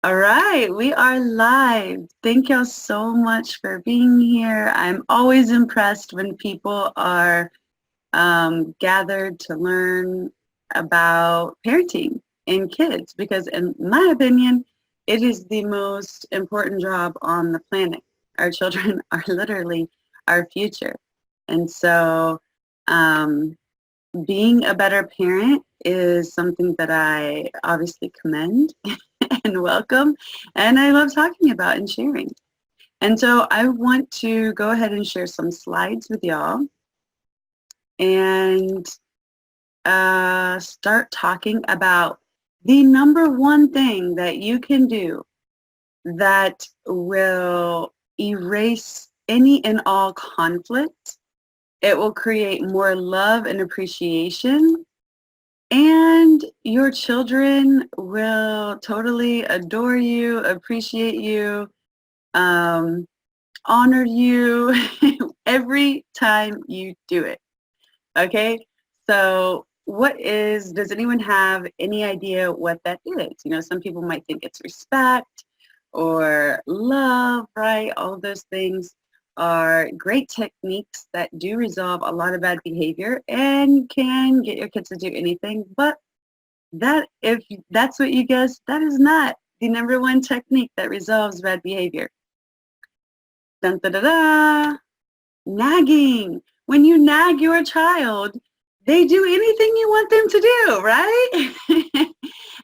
All right, we are live. Thank y'all so much for being here. I'm always impressed when people are gathered to learn about parenting and kids because, in my opinion, it is the most important job on the planet. Our children are literally our future. And so, being a better parent is something that I obviously commend and welcome, and I love talking about and sharing. And so I want to go ahead and share some slides with y'all and start talking about the number one thing that you can do that will erase any and all conflict. It will create more love and appreciation, and your children will totally adore you, appreciate you, honor you every time you do it. Okay? So does anyone have any idea what that is? You know, some people might think it's respect or love, right? All of those things are great techniques that do resolve a lot of bad behavior and can get your kids to do anything. But if that's what you guessed, that is not the number one technique that resolves bad behavior. Dun, da, da, da. Nagging. When you nag your child, they do anything you want them to do, right?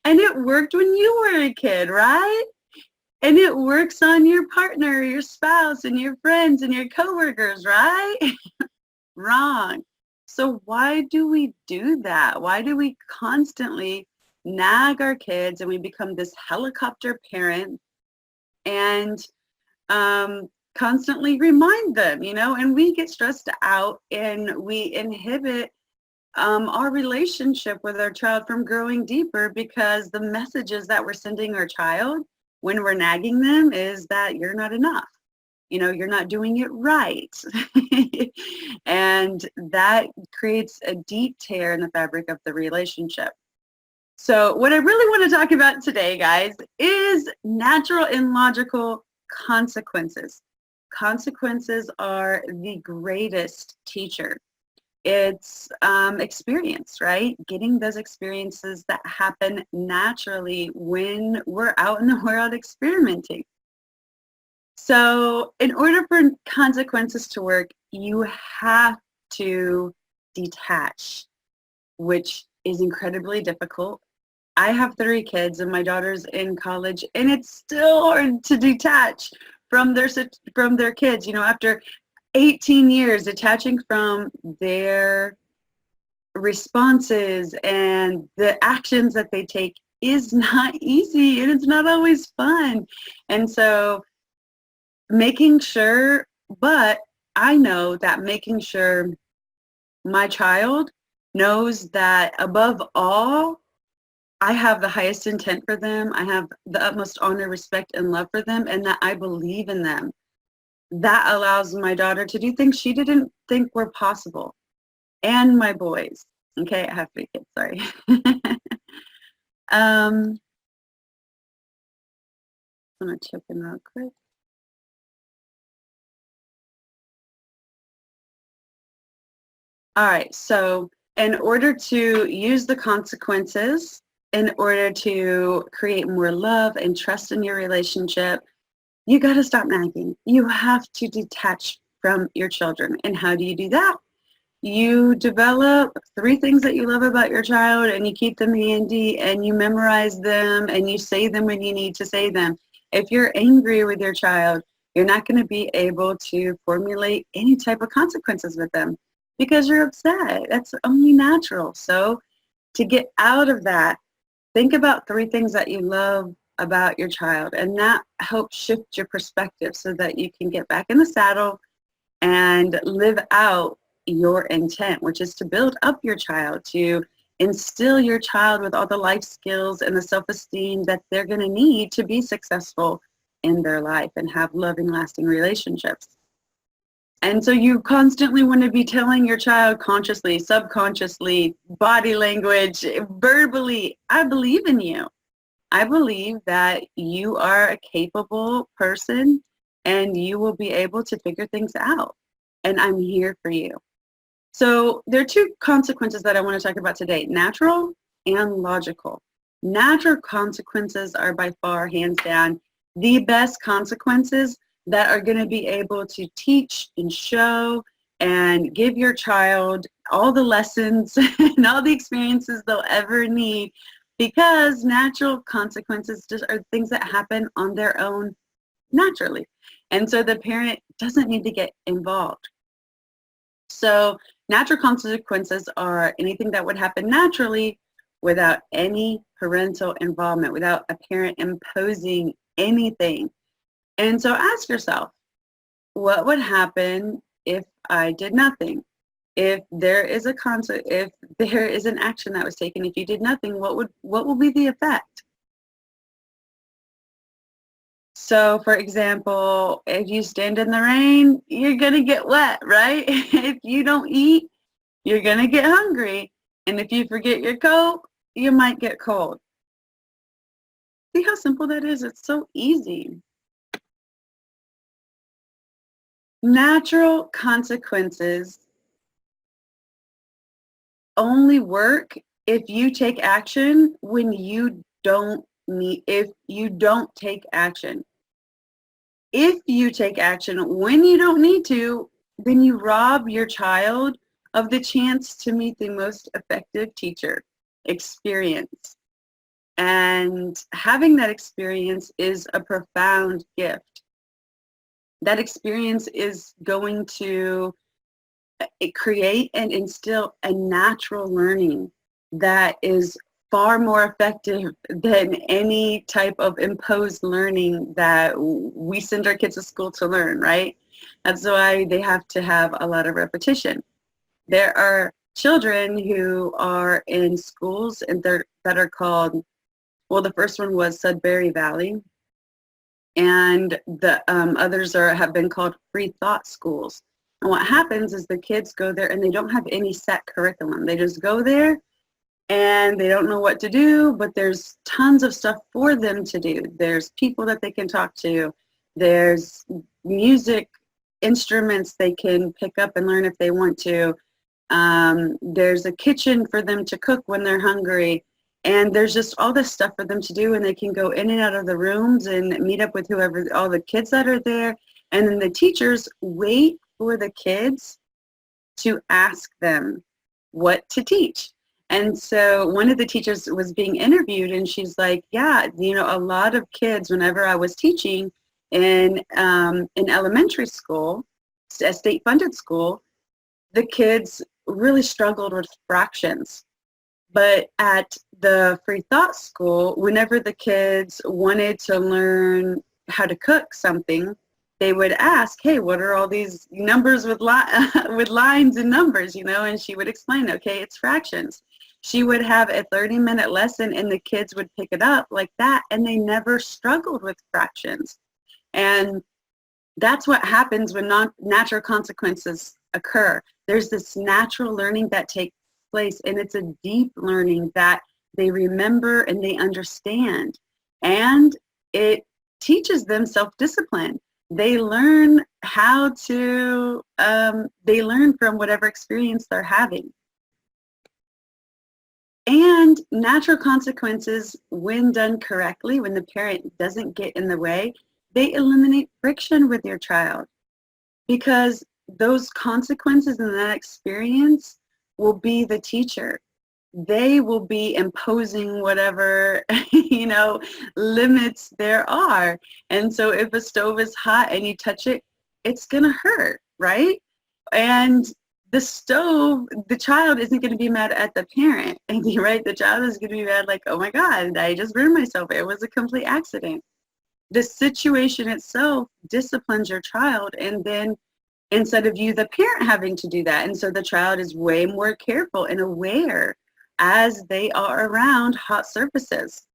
And it worked when you were a kid, right? And it works on your partner, your spouse, and your friends and your coworkers, right? Wrong. So why do we do that? Why do we constantly nag our kids and we become this helicopter parent and constantly remind them, you know, and we get stressed out and we inhibit our relationship with our child from growing deeper because the messages that we're sending our child when we're nagging them is that you're not enough. You know, you're not doing it right. And that creates a deep tear in the fabric of the relationship. So what I really want to talk about today, guys, is natural and logical consequences. Consequences are the greatest teacher. It's experience, right? Getting those experiences that happen naturally when we're out in the world experimenting. So in order for consequences to work, you have to detach, which is incredibly difficult. I have 3 kids and my daughter's in college, and it's still hard to detach from their kids. You know, after 18 years, detaching from their responses and the actions that they take is not easy, and it's not always fun. And so making sure, but I know that making sure my child knows that above all, I have the highest intent for them. I have the utmost honor, respect, and love for them, and that I believe in them. That allows my daughter to do things she didn't think were possible. And my boys. Okay, I have 3 kids, sorry. I'm gonna check in real quick. All right, so in order to use the consequences, in order to create more love and trust in your relationship, you got to stop nagging. You have to detach from your children. And how do you do that? You develop 3 things that you love about your child, and you keep them handy, and you memorize them, and you say them when you need to say them. If you're angry with your child, you're not going to be able to formulate any type of consequences with them because you're upset. That's only natural. So to get out of that, think about 3 things that you love about your child, and that helps shift your perspective so that you can get back in the saddle and live out your intent, which is to build up your child, to instill your child with all the life skills and the self-esteem that they're going to need to be successful in their life and have loving, lasting relationships. And so you constantly want to be telling your child consciously, subconsciously, body language, verbally, I believe in you. I believe that you are a capable person and you will be able to figure things out. And I'm here for you. So there are two consequences that I want to talk about today, natural and logical. Natural consequences are by far, hands down, the best consequences that are going to be able to teach and show and give your child all the lessons and all the experiences they'll ever need, because natural consequences just are things that happen on their own naturally. And so the parent doesn't need to get involved. So natural consequences are anything that would happen naturally without any parental involvement, without a parent imposing anything. And so ask yourself, what would happen if I did nothing? If there is a if there is an action that was taken, if you did nothing, what will be the effect? So, for example, if you stand in the rain, you're going to get wet, right? If you don't eat, you're going to get hungry. And if you forget your coat, you might get cold. See how simple that is? It's so easy. Natural consequences only work if you take action when you don't if you don't take action. If you take action when you don't need to, then you rob your child of the chance to meet the most effective teacher experience. And having that experience is a profound gift. That experience is going to create and instill a natural learning that is far more effective than any type of imposed learning that we send our kids to school to learn, right? That's why they have to have a lot of repetition. There are children who are in schools and that are called, well, the first one was Sudbury Valley, and the others have been called free thought schools. And what happens is the kids go there and they don't have any set curriculum. They just go there and they don't know what to do, but there's tons of stuff for them to do. There's people that they can talk to. There's music instruments they can pick up and learn if they want to. There's a kitchen for them to cook when they're hungry. And there's just all this stuff for them to do, and they can go in and out of the rooms and meet up with whoever, all the kids that are there. And then the teachers wait for the kids to ask them what to teach. And so one of the teachers was being interviewed, and she's like, yeah, a lot of kids, whenever I was teaching in elementary school, a state-funded school, the kids really struggled with fractions. But at the free thought school, whenever the kids wanted to learn how to cook something, they would ask, hey, what are all these numbers with lines and numbers, and she would explain, okay, it's fractions. She would have a 30-minute lesson and the kids would pick it up like that, and they never struggled with fractions. And that's what happens when natural consequences occur. There's this natural learning that takes place, and it's a deep learning that they remember and they understand. And it teaches them self-discipline. They learn how to, they learn from whatever experience they're having. And natural consequences, when done correctly, when the parent doesn't get in the way, they eliminate friction with your child, because those consequences and that experience will be the teacher. They will be imposing whatever, limits there are. And so if a stove is hot and you touch it, it's going to hurt, right? And the stove, the child isn't going to be mad at the parent, right? The child is going to be mad like, oh my God, I just burned myself. It was a complete accident. The situation itself disciplines your child, and then instead of you, the parent, having to do that. And so the child is way more careful and aware as they are around hot surfaces.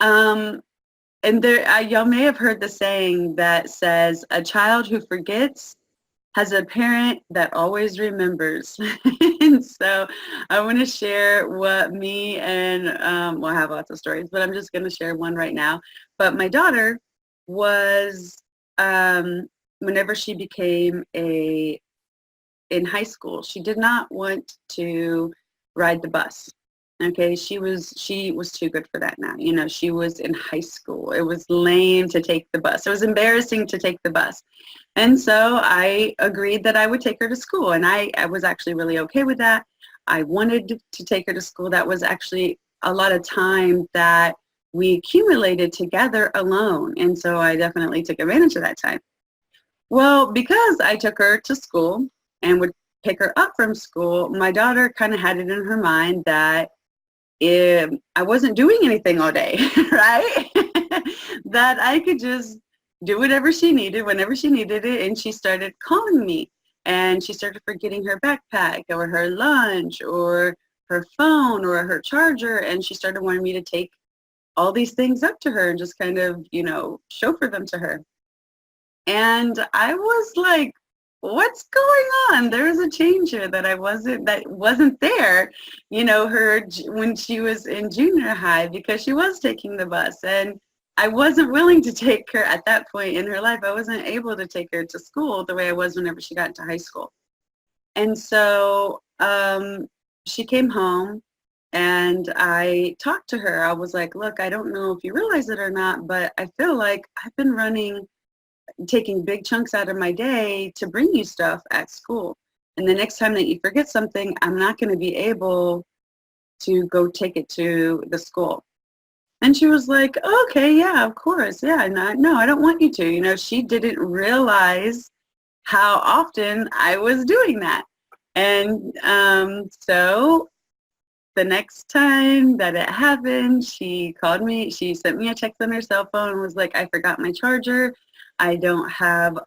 And there, y'all may have heard the saying that says, a child who forgets has a parent that always remembers. And so I want to share what me and, well, I have lots of stories, but I'm just going to share one right now. But my daughter was, whenever she became in high school, she did not want to ride the bus. Okay, she was too good for that now. You know, she was in high school. It was lame to take the bus. It was embarrassing to take the bus. And so I agreed that I would take her to school. And I was actually really okay with that. I wanted to take her to school. That was actually a lot of time that we accumulated together alone. And so I definitely took advantage of that time. Well, because I took her to school and would pick her up from school, my daughter kind of had it in her mind that if I wasn't doing anything all day, right? That I could just do whatever she needed whenever she needed it. And she started calling me, and she started forgetting her backpack or her lunch or her phone or her charger. And she started wanting me to take all these things up to her and just kind of, you know, chauffeur them to her. And I was like, what's going on? There was a change here that wasn't there, you know, when she was in junior high, because she was taking the bus. And I wasn't willing to take her at that point in her life. I wasn't able to take her to school the way I was whenever she got into high school. And so she came home and I talked to her. I was like, look, I don't know if you realize it or not, but I feel like I've been taking big chunks out of my day to bring you stuff at school. And the next time that you forget something, I'm not going to be able to go take it to the school. And she was like, okay, yeah, of course. Yeah, no, I don't want you to. You know, she didn't realize how often I was doing that. And so the next time that it happened, she called me, she sent me a text on her cell phone and was like, I forgot my charger. I don't have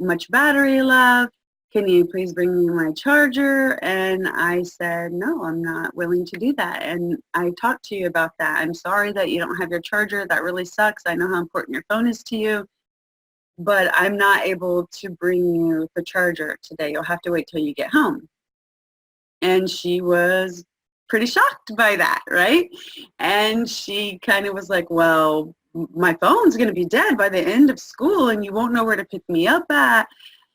much battery left. Can you please bring me my charger? And I said, no, I'm not willing to do that. And I talked to you about that. I'm sorry that you don't have your charger. That really sucks. I know how important your phone is to you, but I'm not able to bring you the charger today. You'll have to wait till you get home. And she was pretty shocked by that, right? And she kind of was like, well, my phone's going to be dead by the end of school and you won't know where to pick me up at.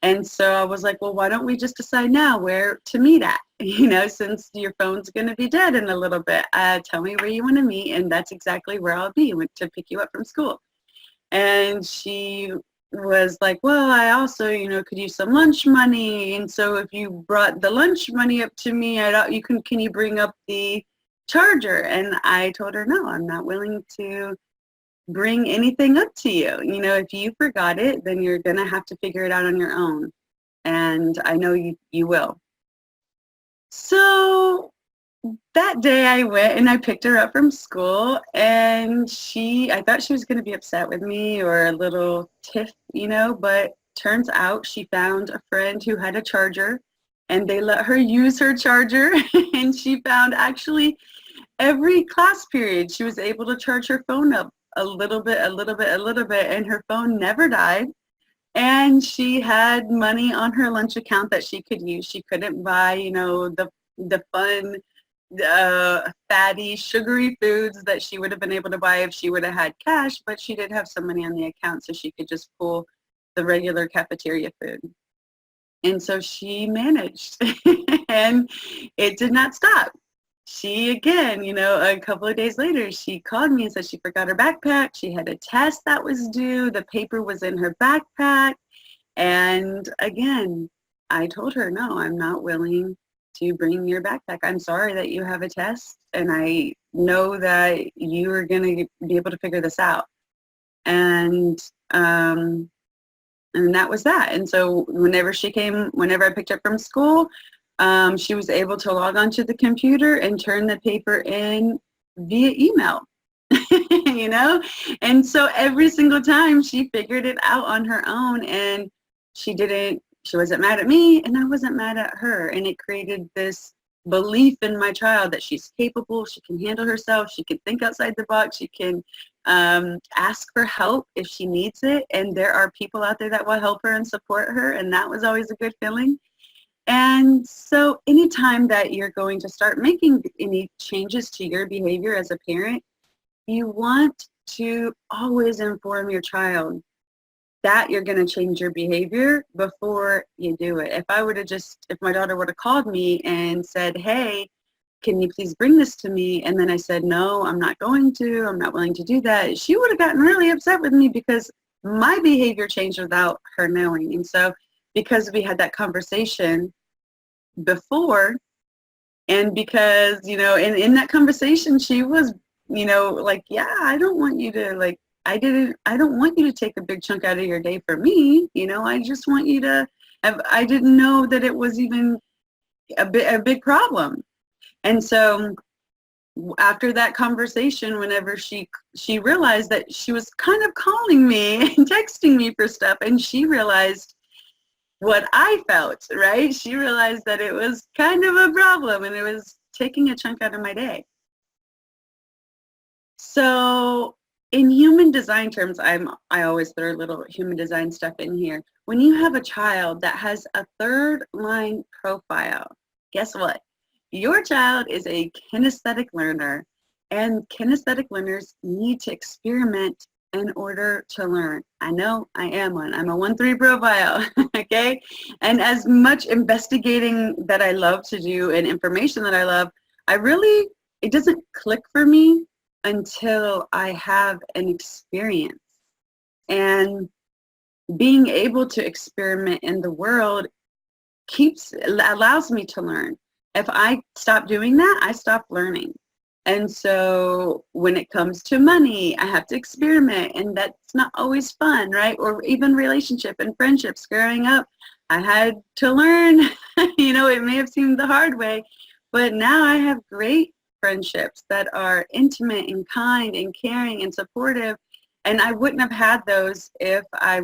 And so I was like, well, why don't we just decide now where to meet at? You know, since your phone's going to be dead in a little bit, tell me where you want to meet, and that's exactly where I'll be to pick you up from school. And she was like, well, I also, you know, could use some lunch money. And so if you brought the lunch money up to me, can you bring up the charger? And I told her, no, I'm not willing to bring anything up to you. You know, if you forgot it, then you're going to have to figure it out on your own. And I know you will. So that day I went and I picked her up from school, and I thought she was going to be upset with me or a little tiff, you know, but turns out she found a friend who had a charger and they let her use her charger. And she found actually every class period she was able to charge her phone up a little bit, and her phone never died. And she had money on her lunch account that she could use. She couldn't buy, you know, the fun, fatty, sugary foods that she would have been able to buy if she would have had cash, but she did have some money on the account, so she could just pull the regular cafeteria food. And so she managed, and it did not stop. She, again, you know, a couple of days later, she called me and said she forgot her backpack. She had a test that was due. The paper was in her backpack. And again, I told her, no, I'm not willing to bring your backpack. I'm sorry that you have a test, and I know that you are going to be able to figure this out. And that was that. And so whenever I picked her up from school, she was able to log onto the computer and turn the paper in via email, you know? And so every single time she figured it out on her own, and she wasn't mad at me and I wasn't mad at her. And it created this belief in my child that she's capable, she can handle herself, she can think outside the box, she can ask for help if she needs it. And there are people out there that will help her and support her. And that was always a good feeling. And so anytime that you're going to start making any changes to your behavior as a parent, you want to always inform your child that you're going to change your behavior before you do it. If my daughter would have called me and said, hey, can you please bring this to me? And then I said, no, I'm not going to, I'm not willing to do that. She would have gotten really upset with me because my behavior changed without her knowing. And so because we had that conversation before, and because, in that conversation, she was, like, yeah, I don't want you to, I don't want you to take a big chunk out of your day for me. I just want you to I didn't know that it was even a big problem. And so after that conversation, whenever she realized that she was kind of calling me and texting me for stuff, and she realized what I felt, right? She realized that it was kind of a problem and it was taking a chunk out of my day. So in human design terms, I always throw a little human design stuff in here. When you have a child that has a third line profile, guess what? Your child is a kinesthetic learner, and kinesthetic learners need to experiment in order to learn. I know I am one. I'm a 1-3 profile, okay? And as much investigating that I love to do and information that I love, it doesn't click for me until I have an experience. And being able to experiment in the world allows me to learn. If I stop doing that, I stop learning. And so when it comes to money, I have to experiment, and that's not always fun, right? Or even relationship and friendships. Growing up, I had to learn, it may have seemed the hard way, but now I have great friendships that are intimate and kind and caring and supportive. And I wouldn't have had those if I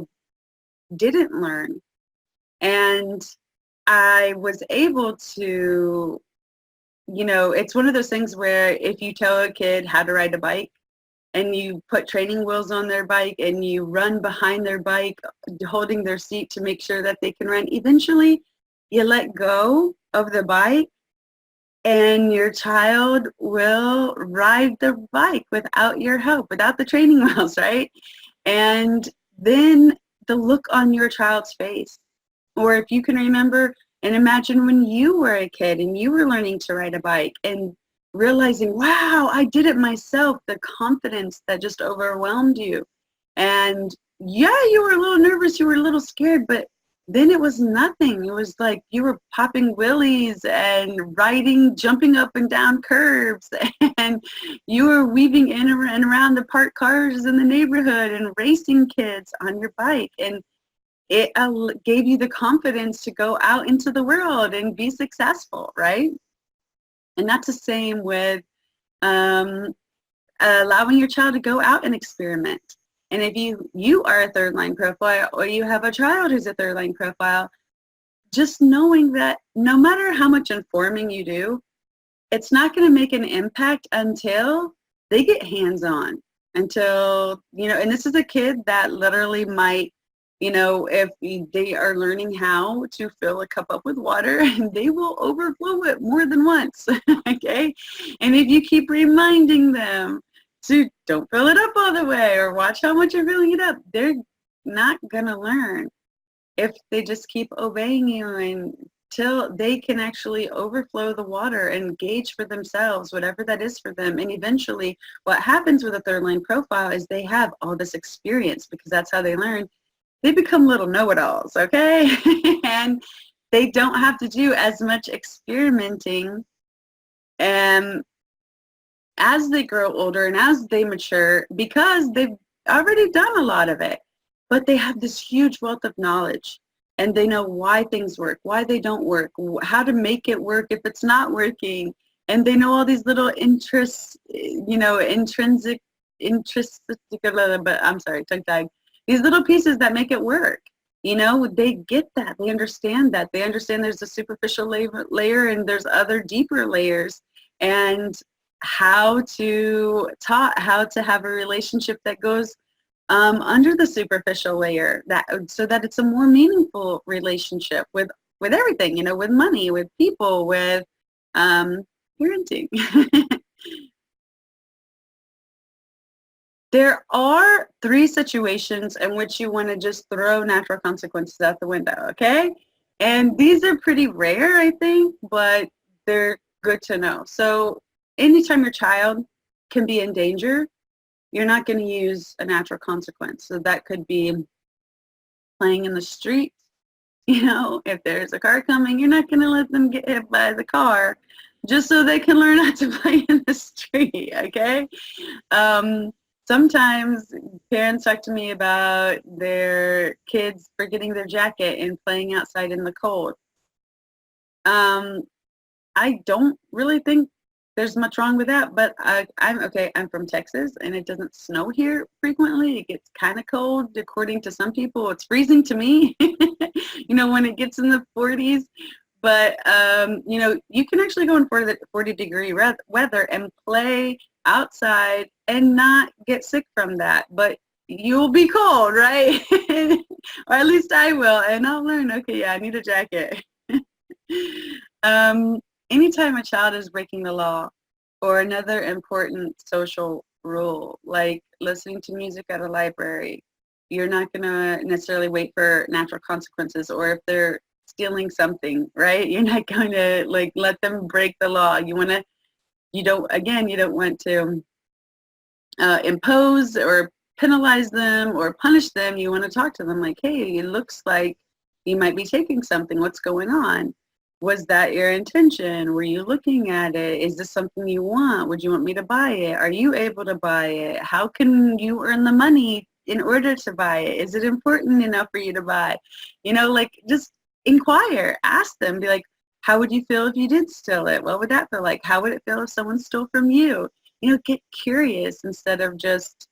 didn't learn. And I was able to, it's one of those things where if you tell a kid how to ride a bike and you put training wheels on their bike and you run behind their bike holding their seat to make sure that they can run, eventually you let go of the bike and your child will ride the bike without your help, without the training wheels, right? And then the look on your child's face. Or if you can remember and imagine when you were a kid and you were learning to ride a bike and realizing, wow, I did it myself, the confidence that just overwhelmed you. And yeah, you were a little nervous, you were a little scared, but then it was nothing. It was like you were popping wheelies and jumping up and down curbs, and you were weaving in and around the parked cars in the neighborhood and racing kids on your bike. And it gave you the confidence to go out into the world and be successful, right? And that's the same with allowing your child to go out and experiment. And if you are a third line profile, or you have a child who's a third line profile, just knowing that no matter how much informing you do, it's not going to make an impact until they get hands-on, until, and this is a kid that literally might, if they are learning how to fill a cup up with water, they will overflow it more than once, okay? And if you keep reminding them to don't fill it up all the way or watch how much you're filling it up, they're not going to learn if they just keep obeying you until they can actually overflow the water and gauge for themselves whatever that is for them. And eventually what happens with a third line profile is they have all this experience, because that's how they learn. They become little know-it-alls, okay? And they don't have to do as much experimenting. And as they grow older and as they mature, because they've already done a lot of it, but they have this huge wealth of knowledge, and they know why things work, why they don't work, how to make it work if it's not working. And they know all these little tongue-tied. These little pieces that make it work. They get that. They understand that. They understand there's a superficial layer and there's other deeper layers. And how to have a relationship that goes under the superficial layer, so that it's a more meaningful relationship with everything, with money, with people, with parenting. There are 3 situations in which you want to just throw natural consequences out the window, okay? And these are pretty rare, I think, but they're good to know. So anytime your child can be in danger, you're not going to use a natural consequence. So that could be playing in the street. If there's a car coming, you're not going to let them get hit by the car just so they can learn how to play in the street, okay? Sometimes parents talk to me about their kids forgetting their jacket and playing outside in the cold. I don't really think there's much wrong with that, but I'm from Texas, and it doesn't snow here frequently. It gets kind of cold, according to some people. It's freezing to me, when it gets in the 40s. But, you can actually go in 40-degree weather and play outside and not get sick from that. But you'll be cold, right? Or at least I will. And I'll learn, okay, yeah, I need a jacket. Anytime a child is breaking the law or another important social rule, like listening to music at a library, you're not going to necessarily wait for natural consequences. Or if they're stealing something, right? You're not going to let them break the law. You don't want to impose or penalize them or punish them. You want to talk to them like, hey, it looks like you might be taking something. What's going on? Was that your intention? Were you looking at it? Is this something you want? Would you want me to buy it? Are you able to buy it? How can you earn the money in order to buy it? Is it important enough for you to buy? Just inquire, ask them, be like, how would you feel if you did steal it? What would that feel like? How would it feel if someone stole from you? Get curious instead of just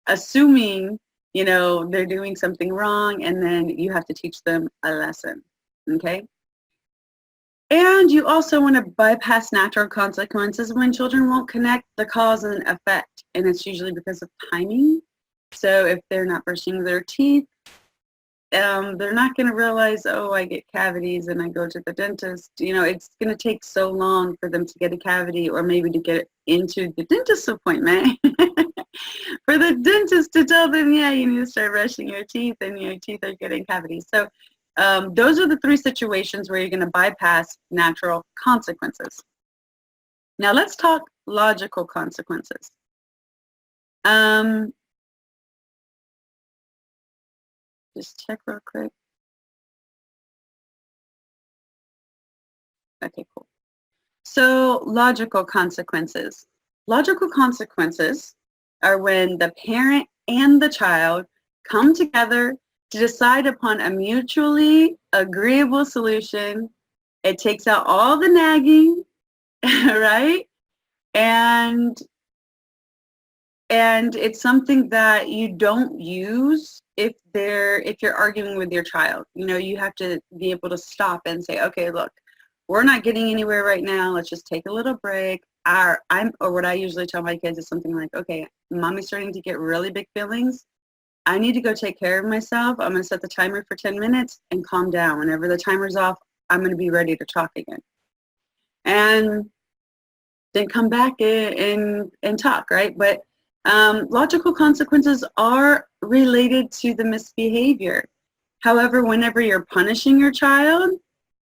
assuming, they're doing something wrong, and then you have to teach them a lesson, okay? And you also want to bypass natural consequences when children won't connect the cause and effect, and it's usually because of timing. So if they're not brushing their teeth, they're not going to realize, oh, I get cavities and I go to the dentist. It's going to take so long for them to get a cavity, or maybe to get into the dentist appointment for the dentist to tell them, yeah, you need to start brushing your teeth and your teeth are getting cavities. So those are the 3 situations where you're going to bypass natural consequences. Now let's talk logical consequences. Just check real quick. Okay, cool. So logical consequences. Logical consequences are when the parent and the child come together to decide upon a mutually agreeable solution. It takes out all the nagging, right? And it's something that you don't use if you're arguing with your child. You have to be able to stop and say, okay, look, we're not getting anywhere right now. Let's just take a little break. Or what I usually tell my kids is something like, okay, mommy's starting to get really big feelings. I need to go take care of myself. I'm going to set the timer for 10 minutes and calm down. Whenever the timer's off, I'm going to be ready to talk again. And then come back and talk, right? But logical consequences are related to the misbehavior. However, whenever you're punishing your child,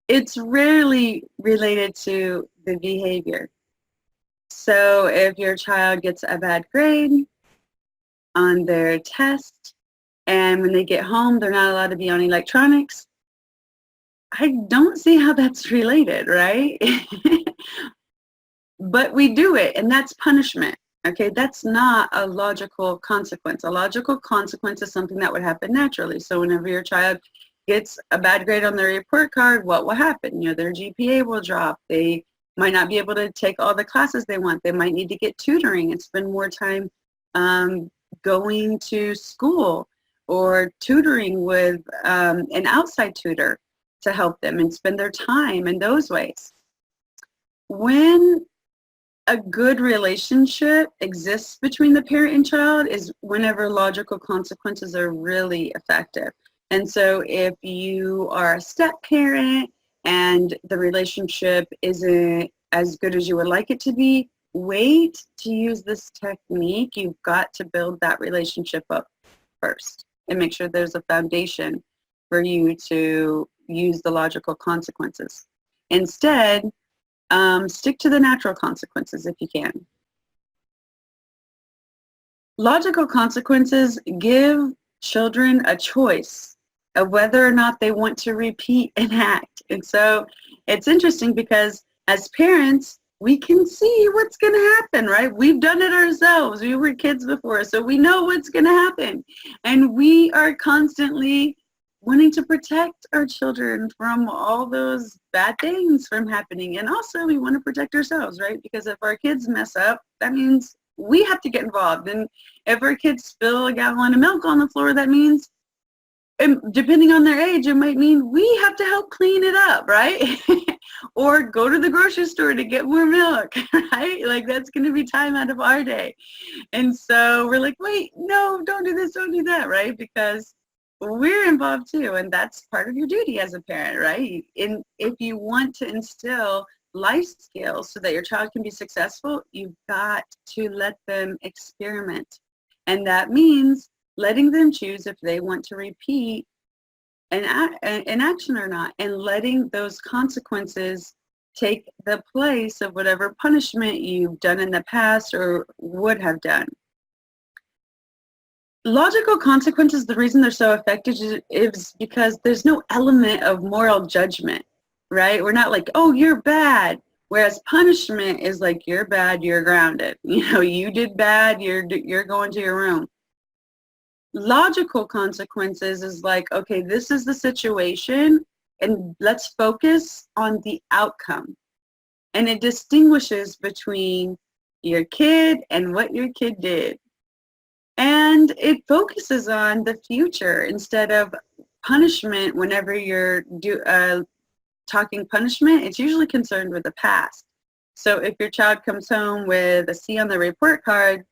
it's rarely related to the behavior. So if your child gets a bad grade on their test, and when they get home, they're not allowed to be on electronics, I don't see how that's related, right? But we do it, and that's punishment. Okay, that's not a logical consequence. A logical consequence is something that would happen naturally. So whenever your child gets a bad grade on their report card, what will happen? Their GPA will drop. They might not be able to take all the classes they want. They might need to get tutoring and spend more time going to school or tutoring with an outside tutor to help them and spend their time in those ways. When a good relationship exists between the parent and child is whenever logical consequences are really effective. And so if you are a step parent and the relationship isn't as good as you would like it to be, wait to use this technique. You've got to build that relationship up first and make sure there's a foundation for you to use the logical consequences. Instead, stick to the natural consequences if you can. Logical consequences give children a choice of whether or not they want to repeat an act. And so it's interesting because as parents, we can see what's going to happen, right? We've done it ourselves. We were kids before, so we know what's going to happen. And we are constantly wanting to protect our children from all those bad things from happening. And also we want to protect ourselves, right? Because if our kids mess up, that means we have to get involved. And if our kids spill a gallon of milk on the floor, that means, depending on their age, it might mean we have to help clean it up, right? Or go to the grocery store to get more milk, right? Like that's going to be time out of our day. And so we're like, wait, no, don't do this, don't do that, right? Because we're involved too, and that's part of your duty as a parent, right? And if you want to instill life skills so that your child can be successful, you've got to let them experiment. And that means letting them choose if they want to repeat an action or not, and letting those consequences take the place of whatever punishment you've done in the past or would have done. Logical consequences, the reason they're so effective is because there's no element of moral judgment, right? We're not like, oh, you're bad. Whereas punishment is like, you're bad, you're grounded. You know, you did bad, you're going to your room. Logical consequences is like, okay, this is the situation and let's focus on the outcome. And it distinguishes between your kid and what your kid did. And it focuses on the future instead of punishment. Whenever you're talking punishment, it's usually concerned with the past. So if your child comes home with a C on the report card,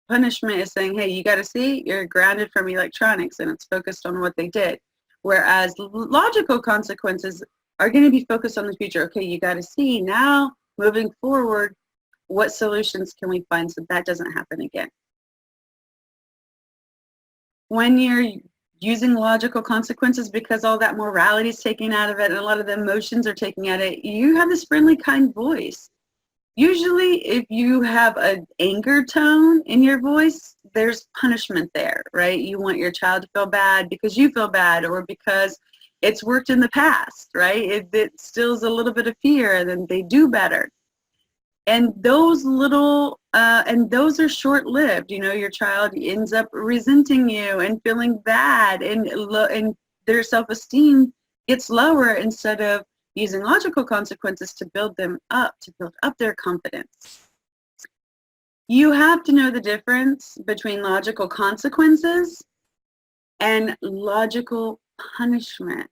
punishment is saying, hey, you got a C, you're grounded from electronics, and it's focused on what they did. Whereas logical consequences are going to be focused on the future. Okay, you got a C, now moving forward, what solutions can we find so that doesn't happen again? When you're using logical consequences, because all that morality is taken out of it and a lot of the emotions are taken out of it, you have this friendly, kind voice. Usually if you have an anger tone in your voice, there's punishment there, right? You want your child to feel bad because you feel bad or because it's worked in the past, right? It instills a little bit of fear and then they do better. And those those are short-lived. You know, your child ends up resenting you and feeling bad, and their self-esteem gets lower instead of using logical consequences to build them up, to build up their confidence. You have to know the difference between logical consequences and logical punishment.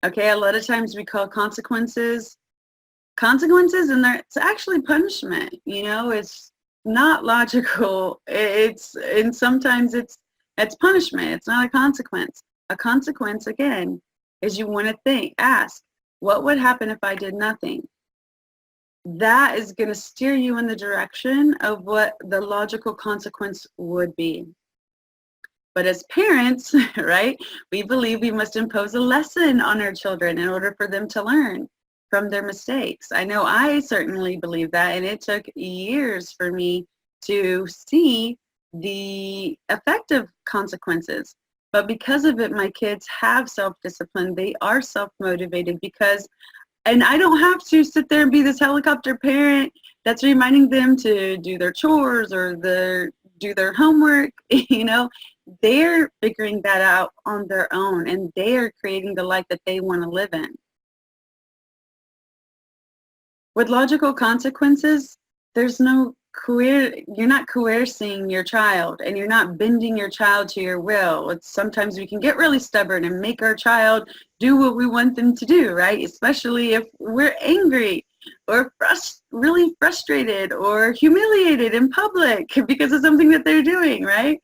Okay, a lot of times we call consequences and it's actually punishment. You know, it's not logical. Sometimes it's punishment. It's not a consequence. A consequence, again, is you want to ask, what would happen if I did nothing? That is going to steer you in the direction of what the logical consequence would be. But as parents, right, we believe we must impose a lesson on our children in order for them to learn from their mistakes. I know I certainly believe that, and it took years for me to see the effect of consequences. But because of it, my kids have self-discipline. They are self-motivated and I don't have to sit there and be this helicopter parent that's reminding them to do their chores or do their homework. You know, they're figuring that out on their own, and they are creating the life that they want to live in. With logical consequences, there's no you're not coercing your child, and you're not bending your child to your will. Sometimes we can get really stubborn and make our child do what we want them to do, right? Especially if we're angry. or really frustrated or humiliated in public because of something that they're doing, right?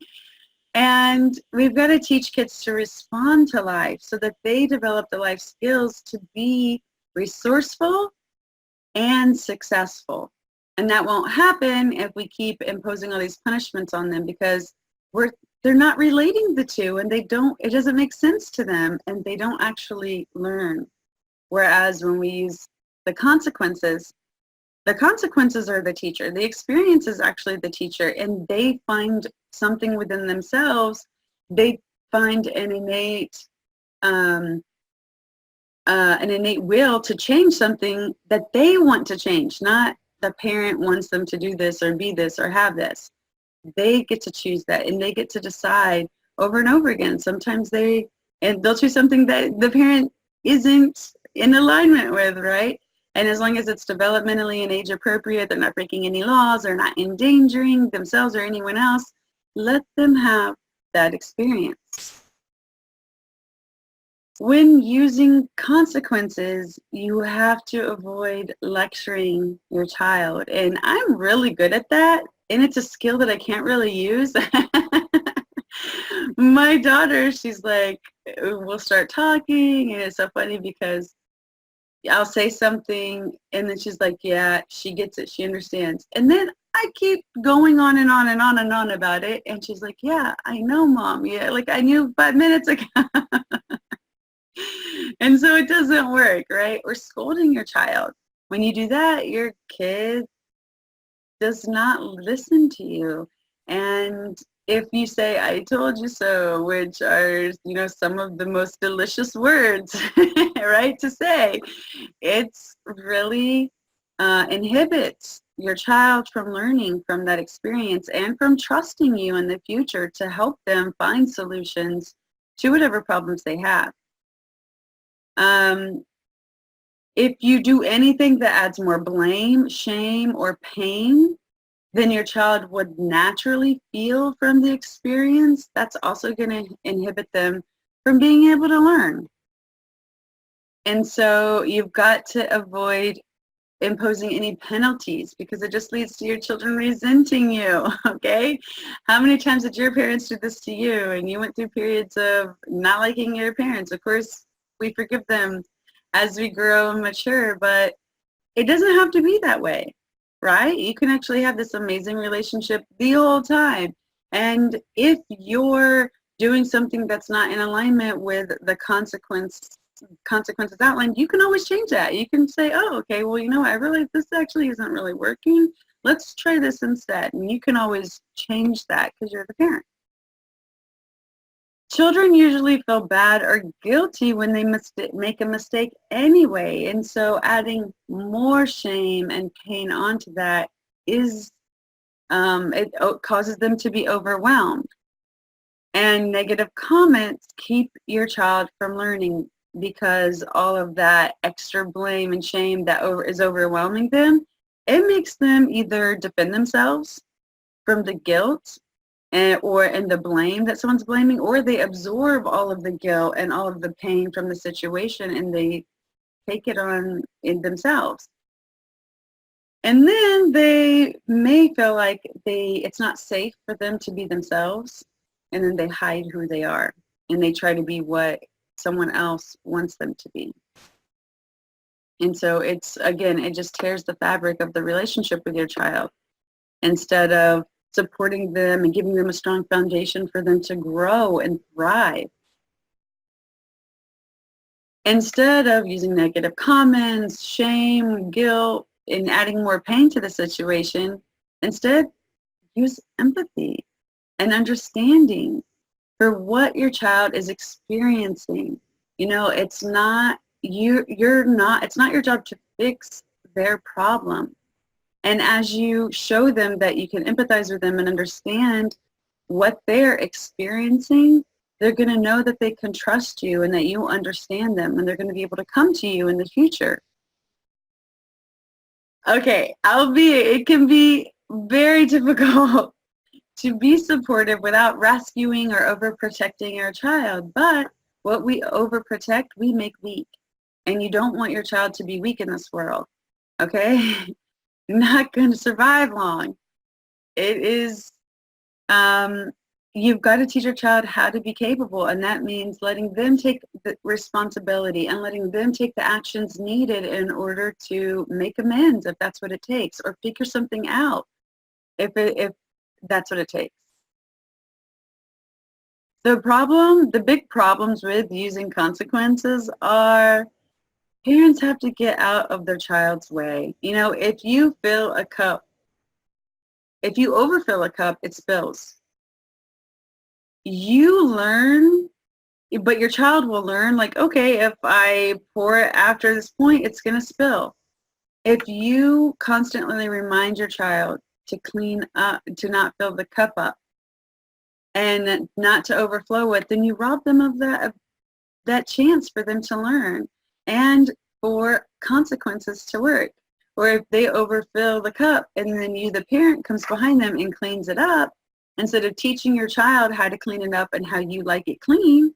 And we've got to teach kids to respond to life so that they develop the life skills to be resourceful and successful. And that won't happen if we keep imposing all these punishments on them, because they're not relating the two, and it doesn't make sense to them, and they don't actually learn. Whereas when we use the consequences are the teacher. The experience is actually the teacher, and they find something within themselves. They find an innate will to change something that they want to change, not the parent wants them to do this or be this or have this. They get to choose that, and they get to decide over and over again. Sometimes they'll choose something that the parent isn't in alignment with, right? And as long as it's developmentally and age appropriate, they're not breaking any laws, they're not endangering themselves or anyone else, let them have that experience. When using consequences, you have to avoid lecturing your child. And I'm really good at that. And it's a skill that I can't really use. My daughter, she's like, we'll start talking. And it's so funny because I'll say something and then she's like, yeah, she gets it. She understands. And then I keep going on and on and on and on about it. And she's like, yeah, I know, Mom. Yeah, like I knew 5 minutes ago. And so it doesn't work, right? Or scolding your child. When you do that, your kid does not listen to you. And if you say, I told you so, which are, some of the most delicious words, right, to say, it's really inhibits your child from learning from that experience and from trusting you in the future to help them find solutions to whatever problems they have. If you do anything that adds more blame, shame, or pain than your child would naturally feel from the experience, that's also going to inhibit them from being able to learn. And so you've got to avoid imposing any penalties, because it just leads to your children resenting you, okay? How many times did your parents do this to you and you went through periods of not liking your parents? Of course, we forgive them as we grow and mature, but it doesn't have to be that way, right? You can actually have this amazing relationship the whole time. And if you're doing something that's not in alignment with the consequences outlined, you can always change that. You can say, oh, okay, well, I realize this actually isn't really working. Let's try this instead. And you can always change that because you're the parent. Children usually feel bad or guilty when they make a mistake anyway. And so adding more shame and pain onto that it causes them to be overwhelmed. And negative comments keep your child from learning, because all of that extra blame and shame that is overwhelming them, it makes them either defend themselves from the guilt and the blame that someone's blaming, or they absorb all of the guilt and all of the pain from the situation and they take it on in themselves. And then they may feel like it's not safe for them to be themselves, and then they hide who they are and they try to be what someone else wants them to be. And so it just tears the fabric of the relationship with your child, instead of supporting them and giving them a strong foundation for them to grow and thrive. Instead of using negative comments, shame, guilt, and adding more pain to the situation, instead use empathy and understanding for what your child is experiencing. It's not it's not your job to fix their problem. And as you show them that you can empathize with them and understand what they're experiencing, they're going to know that they can trust you and that you understand them, and they're going to be able to come to you in the future. Okay, it can be very difficult to be supportive without rescuing or overprotecting our child. But what we overprotect, we make weak. And you don't want your child to be weak in this world. okay? You're not going to survive long. It is, you've got to teach your child how to be capable, and that means letting them take the responsibility and letting them take the actions needed in order to make amends if that's what it takes, or figure something out if that's what it takes. The big problems with using consequences are parents have to get out of their child's way. You know, if you overfill a cup, it spills. You learn, but your child will learn, like, okay, if I pour it after this point, it's going to spill. If you constantly remind your child to clean up, to not fill the cup up, and not to overflow it, then you rob them of that chance for them to learn and for consequences to work. Or if they overfill the cup and then you, the parent, comes behind them and cleans it up, instead of teaching your child how to clean it up and how you like it clean,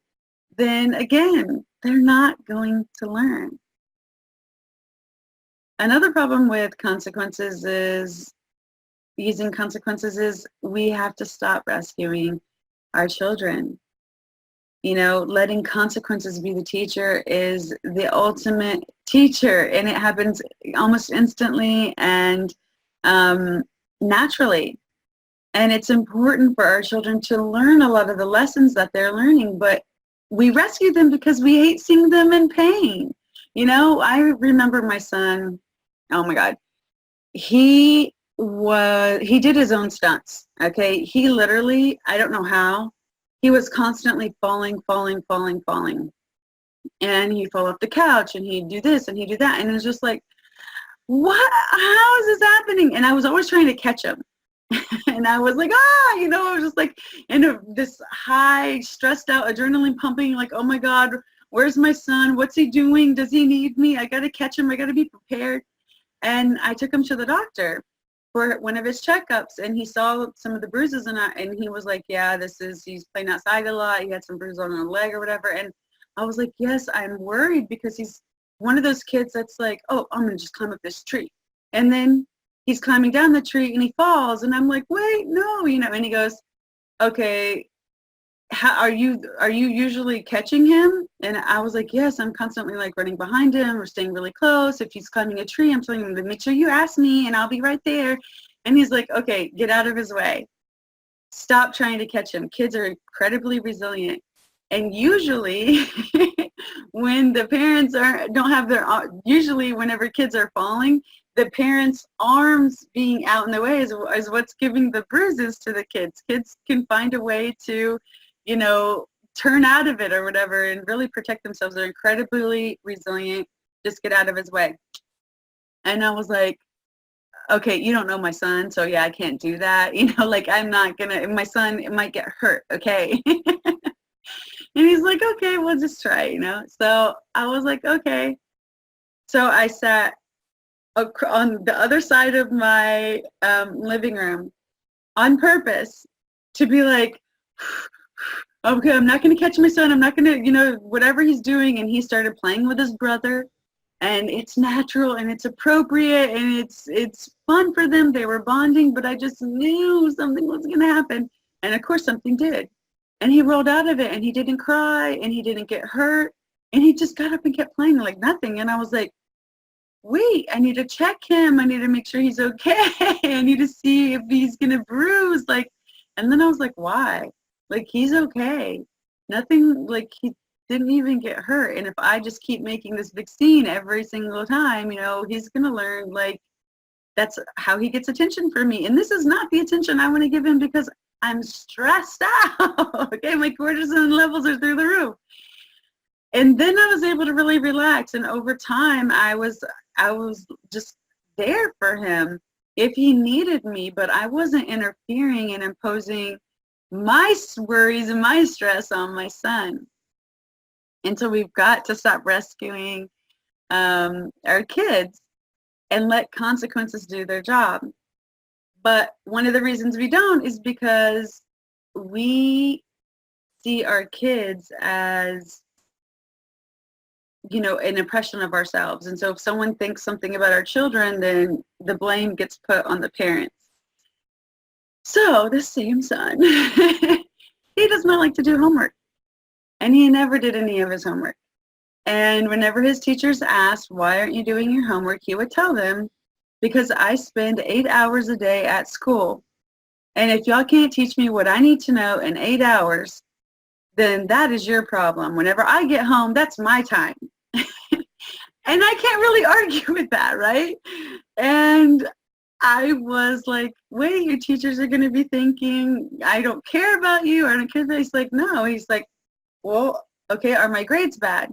then again, they're not going to learn. Another problem with consequences is we have to stop rescuing our children. You know, letting consequences be the teacher is the ultimate teacher, and it happens almost instantly and naturally. And it's important for our children to learn a lot of the lessons that they're learning, but we rescue them because we hate seeing them in pain. You know, I remember my son, oh my God, he did his own stunts, okay? He literally, I don't know how, he was constantly falling. And he'd fall off the couch and he'd do this and he'd do that. And it was just like, what? How is this happening? And I was always trying to catch him. And I was like, you know, I was just like in this high, stressed out, adrenaline pumping, like, oh my God, where's my son? What's he doing? Does he need me? I got to catch him. I got to be prepared. And I took him to the doctor for one of his checkups, and he saw some of the bruises, and he was like, yeah, he's playing outside a lot. He had some bruises on his leg or whatever. And I was like, yes, I'm worried, because he's one of those kids that's like, oh, I'm going to just climb up this tree. And then he's climbing down the tree and he falls. And I'm like, wait, no, you know, and he goes, okay, how are you usually catching him? And I was like, yes, I'm constantly like running behind him or staying really close. If he's climbing a tree, I'm telling him to make sure you ask me and I'll be right there. And he's like, okay, get out of his way. Stop trying to catch him. Kids are incredibly resilient. And usually when the parents don't have usually whenever kids are falling, the parents' arms being out in the way is what's giving the bruises to the kids. Kids can find a way to, you know, turn out of it or whatever and really protect themselves. They're incredibly resilient. Just get out of his way. And I was like, okay, you don't know my son, so yeah, I can't do that. You know, like I'm not gonna, my son, it might get hurt, okay? And he's like, okay, we'll just try, you know? So I was like, okay. So I sat on the other side of my living room on purpose to be like, okay, I'm not going to catch my son. I'm not going to, you know, whatever he's doing. And he started playing with his brother, and it's natural and it's appropriate and it's fun for them. They were bonding, but I just knew something was going to happen. And of course something did. And he rolled out of it and he didn't cry and he didn't get hurt. And he just got up and kept playing like nothing. And I was like, wait, I need to check him. I need to make sure he's okay. I need to see if he's going to bruise. Like, and then I was like, why? Like, he's okay. Nothing, like, he didn't even get hurt. And if I just keep making this big scene every single time, you know, he's going to learn, like, that's how he gets attention from me. And this is not the attention I want to give him because I'm stressed out. Okay, my cortisol levels are through the roof. And then I was able to really relax. And over time, I was just there for him if he needed me, but I wasn't interfering and imposing my worries and my stress on my son. And so we've got to stop rescuing our kids and let consequences do their job. But one of the reasons we don't is because we see our kids as an impression of ourselves. And so if someone thinks something about our children, then the blame gets put on the parents. So the same son, he does not like to do homework. And he never did any of his homework. And whenever his teachers asked, why aren't you doing your homework? He would tell them, because I spend 8 hours a day at school. And if y'all can't teach me what I need to know in 8 hours, then that is your problem. Whenever I get home, that's my time. And I can't really argue with that, right? And I was like, wait, your teachers are going to be thinking, I don't care about you. I don't care. He's like, no. He's like, well, okay, are my grades bad?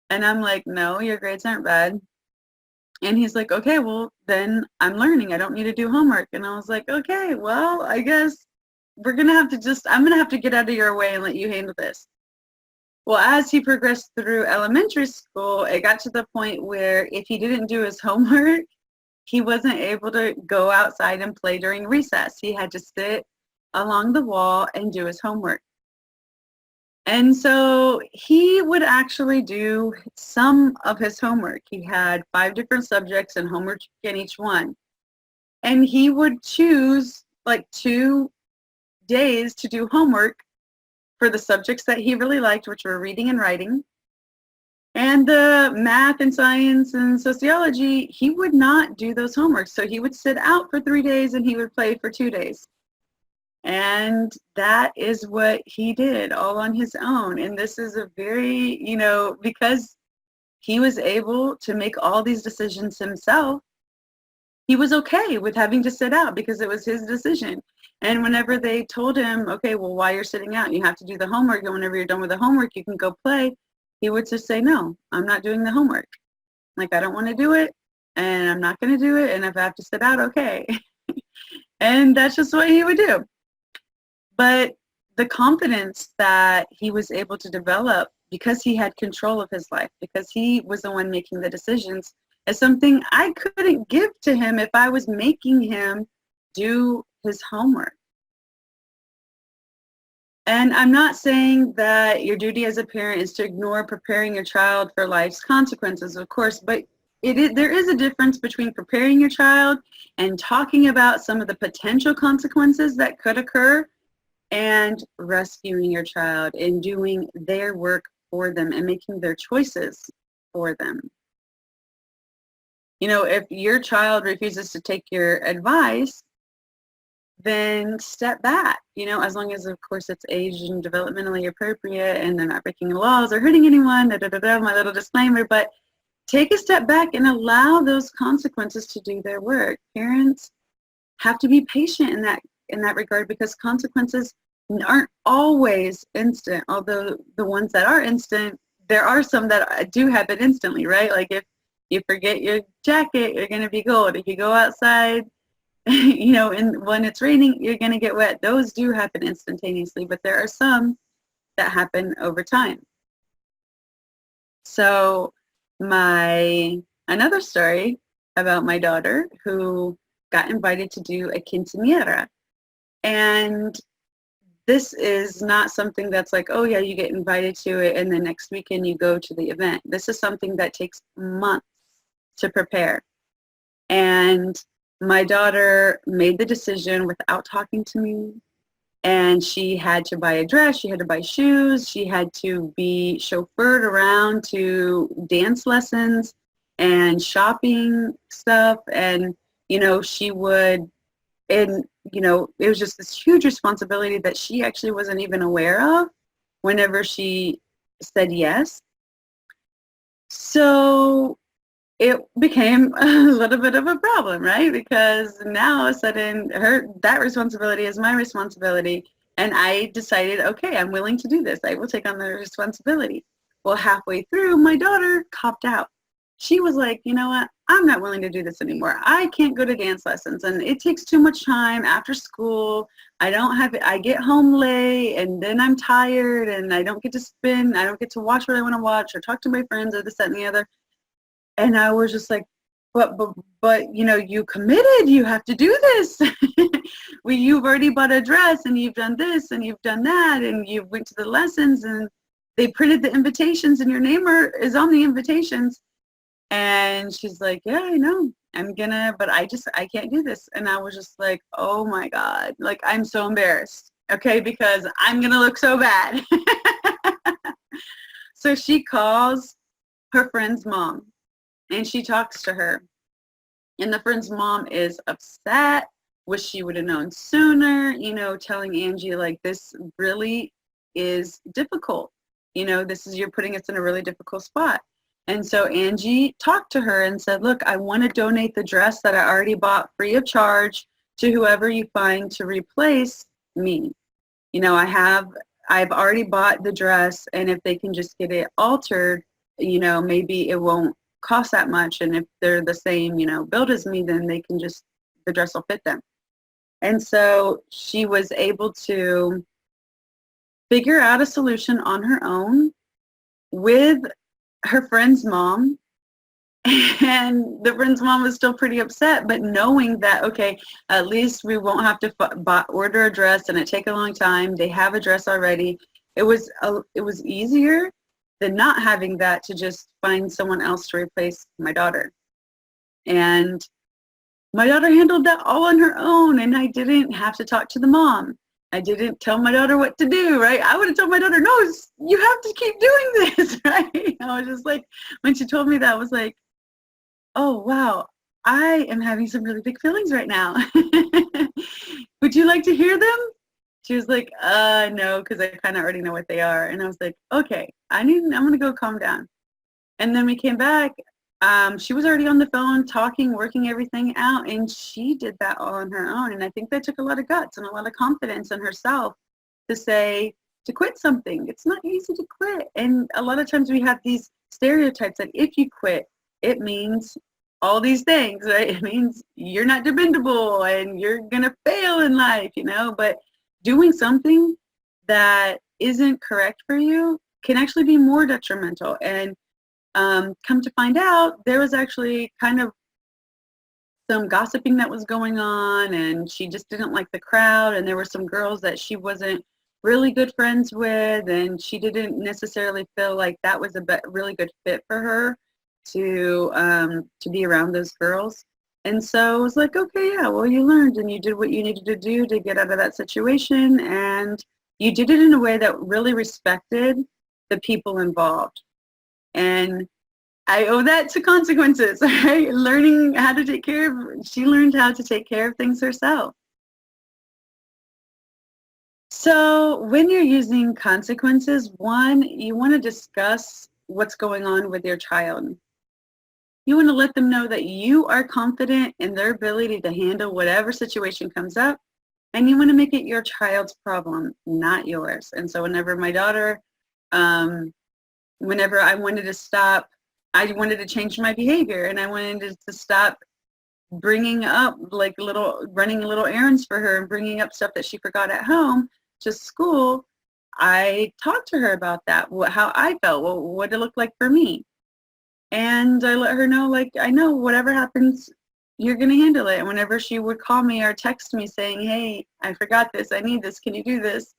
And I'm like, no, your grades aren't bad. And he's like, okay, well, then I'm learning. I don't need to do homework. And I was like, okay, well, I guess I'm going to have to get out of your way and let you handle this. Well, as he progressed through elementary school, it got to the point where if he didn't do his homework, he wasn't able to go outside and play during recess. He had to sit along the wall and do his homework. And so he would actually do some of his homework. He had 5 different subjects and homework in each one. And he would choose like 2 days to do homework for the subjects that he really liked, which were reading and writing. And the math and science and sociology, he would not do those homeworks. So he would sit out for 3 days and he would play for 2 days. And that is what he did all on his own. And this is a very, because he was able to make all these decisions himself, he was okay with having to sit out because it was his decision. And whenever they told him, okay, well, while you're sitting out, you have to do the homework. And whenever you're done with the homework, you can go play. He would just say, no, I'm not doing the homework. Like, I don't want to do it, and I'm not going to do it. And if I have to sit out, okay. And that's just what he would do. But the confidence that he was able to develop because he had control of his life, because he was the one making the decisions, is something I couldn't give to him if I was making him do his homework. And I'm not saying that your duty as a parent is to ignore preparing your child for life's consequences, of course, but there is a difference between preparing your child and talking about some of the potential consequences that could occur and rescuing your child and doing their work for them and making their choices for them. If your child refuses to take your advice, then step back, as long as, of course, it's aged and developmentally appropriate and they're not breaking laws or hurting anyone, my little disclaimer, but take a step back and allow those consequences to do their work. Parents have to be patient in that regard because consequences aren't always instant, although the ones that are instant, there are some that do happen instantly, right? Like if you forget your jacket, you're going to be cold. If you go outside, and when it's raining, you're going to get wet. Those do happen instantaneously, but there are some that happen over time. So another story about my daughter who got invited to do a quinceañera. And this is not something that's like, oh yeah, you get invited to it and the next weekend you go to the event. This is something that takes months to prepare. And my daughter made the decision without talking to me, and she had to buy a dress, she had to buy shoes, she had to be chauffeured around to dance lessons and shopping stuff, and she would, and it was just this huge responsibility that she actually wasn't even aware of whenever she said yes. So it became a little bit of a problem, right? Because now all of a sudden that responsibility is my responsibility. And I decided, okay, I'm willing to do this. I will take on the responsibility. Well, halfway through, my daughter copped out. She was like, you know what? I'm not willing to do this anymore. I can't go to dance lessons and it takes too much time after school. I get home late and then I'm tired and I don't get to watch what I want to watch or talk to my friends or this, that, and the other. And I was just like, but you committed, you have to do this. You've already bought a dress and you've done this and you've done that and you went to the lessons and they printed the invitations and your name is on the invitations. And she's like, yeah, I know. But I can't do this. And I was just like, oh my God, like, I'm so embarrassed. Okay, because I'm going to look so bad. So she calls her friend's mom and she talks to her. And the friend's mom is upset. Wish she would have known sooner, telling Angie, like, this really is difficult. You're putting us in a really difficult spot. And so Angie talked to her and said, look, I want to donate the dress that I already bought free of charge to whoever you find to replace me. I've already bought the dress, and if they can just get it altered, maybe it won't cost that much. And if they're the same, build as me, then the dress will fit them. And so she was able to figure out a solution on her own with her friend's mom. And the friend's mom was still pretty upset, but knowing that, okay, at least we won't have to order a dress and it take a long time. They have a dress already. It was easier than not having that, to just find someone else to replace my daughter. And my daughter handled that all on her own, and I didn't have to talk to the mom. I didn't tell my daughter what to do, right? I would have told my daughter, no, you have to keep doing this, right? I was just like, when she told me that, I was like, oh, wow, I am having some really big feelings right now. Would you like to hear them? She was like, no, because I kind of already know what they are. And I was like, okay, I'm going to go calm down. And then we came back. She was already on the phone talking, working everything out, and she did that all on her own. And I think that took a lot of guts and a lot of confidence in herself to quit something. It's not easy to quit. And a lot of times we have these stereotypes that if you quit, it means all these things, right? It means you're not dependable and you're going to fail in life, but doing something that isn't correct for you can actually be more detrimental. And come to find out, there was actually kind of some gossiping that was going on, and she just didn't like the crowd, and there were some girls that she wasn't really good friends with, and she didn't necessarily feel like that was a really good fit for her to be around those girls. And so it was like, okay, yeah, well, you learned and you did what you needed to do to get out of that situation, and you did it in a way that really respected the people involved. And I owe that to consequences, right? Learning how to she learned how to take care of things herself. So when you're using consequences, one, you want to discuss what's going on with your child. You want to let them know that you are confident in their ability to handle whatever situation comes up, and you want to make it your child's problem, not yours. And so whenever my daughter, whenever I wanted to change my behavior, and I wanted to stop bringing up running little errands for her and bringing up stuff that she forgot at home to school, I talked to her about that, how I felt, what it looked like for me. And I let her know, like, I know whatever happens, you're going to handle it. And whenever she would call me or text me saying, hey, I forgot this, I need this, can you do this?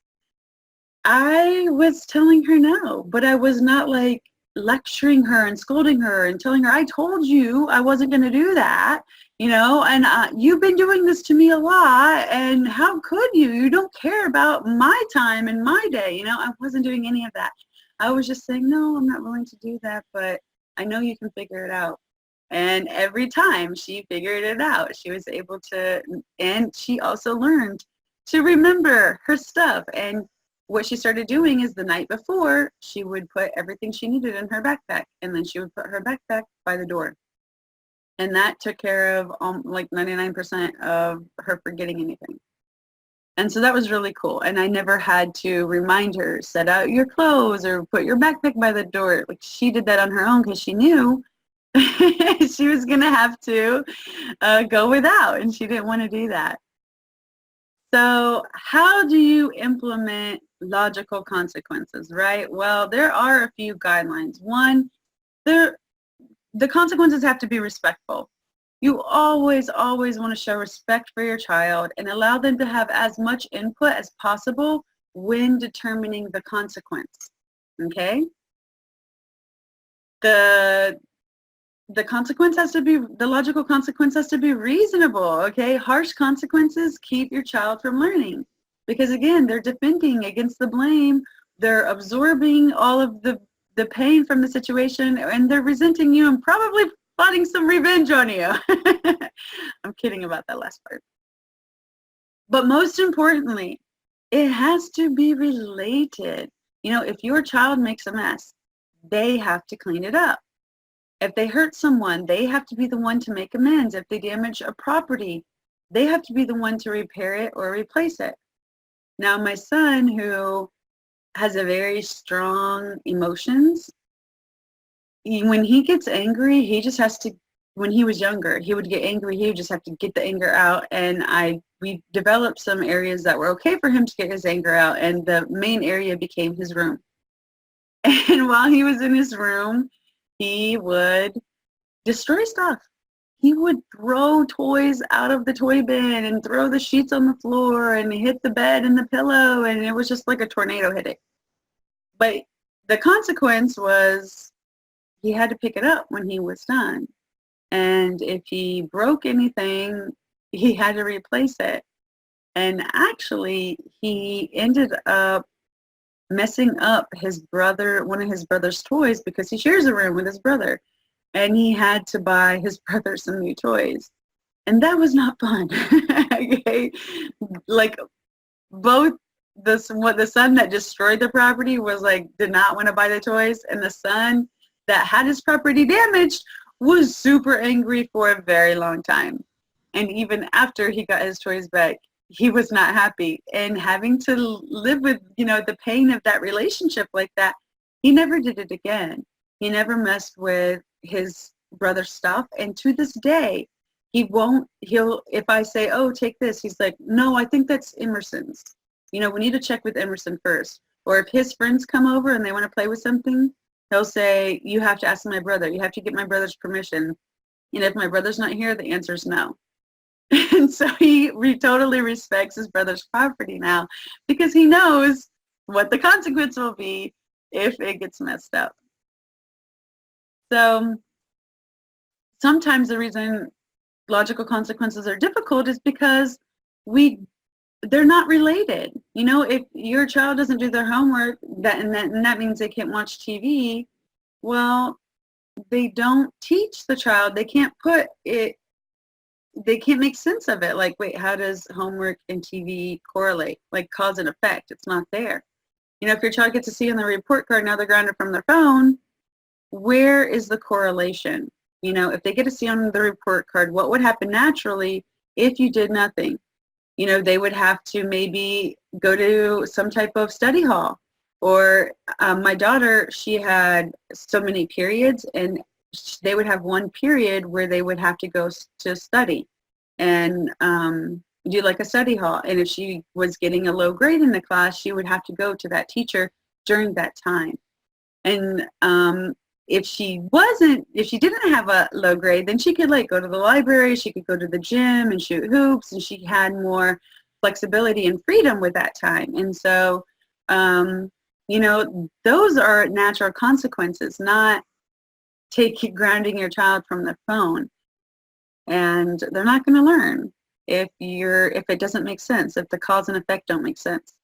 I was telling her no, but I was not like lecturing her and scolding her and telling her, I told you I wasn't going to do that, and you've been doing this to me a lot, and how could you? You don't care about my time and my day, I wasn't doing any of that. I was just saying, no, I'm not willing to do that, but I know you can figure it out. And every time she figured it out, she was able to, and she also learned to remember her stuff. And what she started doing is the night before, she would put everything she needed in her backpack, and then she would put her backpack by the door. And that took care of like 99% of her forgetting anything. And so that was really cool. And I never had to remind her, set out your clothes or put your backpack by the door. Like, she did that on her own because she knew she was going to have to go without, and she didn't want to do that. So how do you implement logical consequences, right? Well, there are a few guidelines. One, the consequences have to be respectful. You always want to show respect for your child and allow them to have as much input as possible when determining the consequence. Okay? The the logical consequence has to be reasonable, okay? Harsh consequences keep your child from learning. Because again, they're defending against the blame. They're absorbing all of the pain from the situation, and they're resenting you and probably plotting some revenge on you. I'm kidding about that last part. But most importantly, it has to be related. You know, if your child makes a mess, they have to clean it up. If they hurt someone, they have to be the one to make amends. If they damage a property, they have to be the one to repair it or replace it. Now, my son, who has a very strong emotions, when he gets angry, he just has to, when he was younger, he would get angry, he would just have to get the anger out. And we developed some areas that were okay for him to get his anger out. And the main area became his room. And while he was in his room, he would destroy stuff. He would throw toys out of the toy bin and throw the sheets on the floor and hit the bed and the pillow, and it was just like a tornado hit it. But the consequence was he had to pick it up when he was done. And if he broke anything, he had to replace it. And actually, he ended up messing up one of his brother's toys, because he shares a room with his brother. And he had to buy his brother some new toys. And that was not fun. Okay? Like, both the son that destroyed the property was like, did not want to buy the toys. And the son that had his property damaged was super angry for a very long time. And even after he got his toys back, he was not happy. And having to live with, the pain of that relationship like that, he never did it again. He never messed with his brother's stuff. And to this day, if I say, oh, take this, he's like, no, I think that's Emerson's. We need to check with Emerson first. Or if his friends come over and they want to play with something, he'll say, you have to ask my brother. You have to get my brother's permission. And if my brother's not here, the answer is no. And so he totally respects his brother's property now, because he knows what the consequence will be if it gets messed up. So sometimes the reason logical consequences are difficult is because they're not related. If your child doesn't do their homework, that means they can't watch TV. Well, they don't teach the child. They can't make sense of it. Like, wait, how does homework and TV correlate? Like, cause and effect. It's not there. If your child gets to see on the report card, now they're grounded from their phone, where is the correlation? If they get to see on the report card, what would happen naturally if you did nothing? They would have to maybe go to some type of study hall. Or my daughter, she had so many periods, and they would have one period where they would have to go to study and do like a study hall. And if she was getting a low grade in the class, she would have to go to that teacher during that time. And if she didn't have a low grade, then she could go to the library, she could go to the gym and shoot hoops, and she had more flexibility and freedom with that time. And so, those are natural consequences, not grounding your child from the phone. And they're not going to learn if it doesn't make sense, if the cause and effect don't make sense.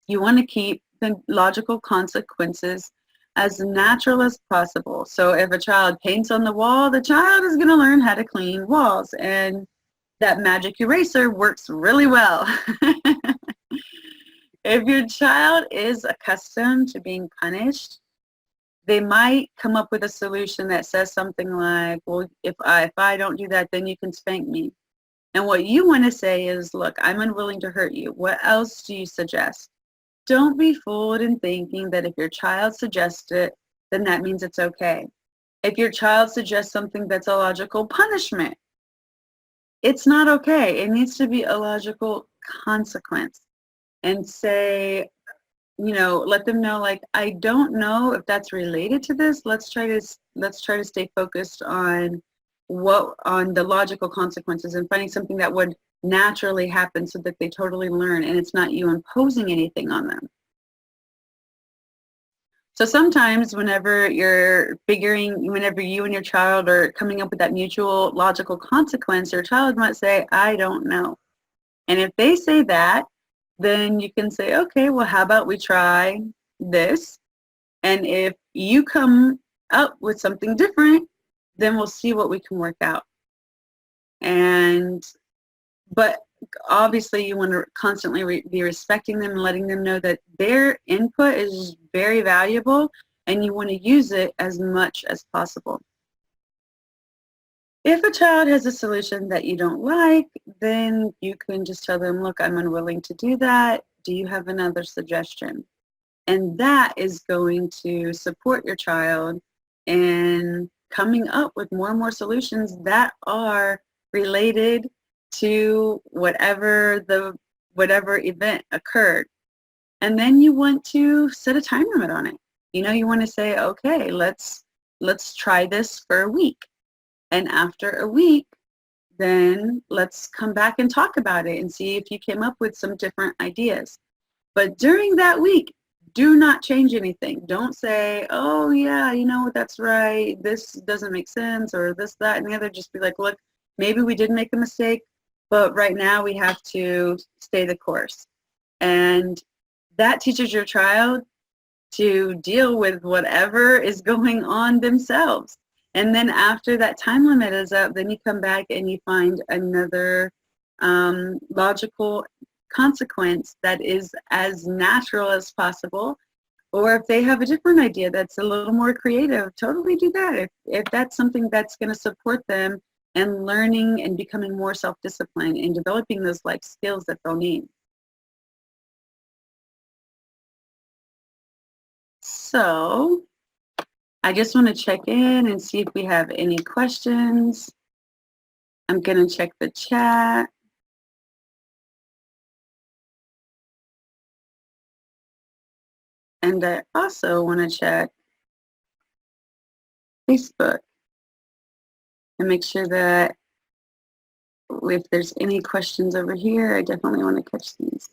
You want to keep the logical consequences as natural as possible. So if a child paints on the wall, the child is going to learn how to clean walls, and that magic eraser works really well. If your child is accustomed to being punished, they might come up with a solution that says something like, well, if I don't do that, then you can spank me. And what you want to say is, look, I'm unwilling to hurt you. What else do you suggest? Don't be fooled in thinking that if your child suggests it, then that means it's okay. If your child suggests something that's a logical punishment, it's not okay. It needs to be a logical consequence. And say, let them know, like, I don't know if that's related to this. Let's try to stay focused on the logical consequences and finding something that would naturally happen so that they totally learn, and it's not you imposing anything on them. So sometimes whenever whenever you and your child are coming up with that mutual logical consequence, your child might say, I don't know. And if they say that, then you can say, okay, well, how about we try this? And if you come up with something different, then we'll see what we can work out. But obviously you want to constantly be respecting them and letting them know that their input is very valuable and you want to use it as much as possible. If a child has a solution that you don't like, then you can just tell them, look, I'm unwilling to do that. Do you have another suggestion? And that is going to support your child in coming up with more and more solutions that are related to whatever event occurred. And then you want to set a time limit on it. You want to say, okay, let's try this for a week. And after a week, then let's come back and talk about it and see if you came up with some different ideas. But during that week, do not change anything. Don't say, oh yeah, that's right. This doesn't make sense, or this, that, and the other. Just be like, look, maybe we did make a mistake, but right now we have to stay the course. And that teaches your child to deal with whatever is going on themselves. And then after that time limit is up, then you come back and you find another logical consequence that is as natural as possible. Or if they have a different idea that's a little more creative, totally do that. If that's something that's going to support them and learning and becoming more self-disciplined and developing those life skills that they'll need. So I just want to check in and see if we have any questions. I'm going to check the chat. And I also want to check Facebook and make sure that if there's any questions over here, I definitely want to catch these.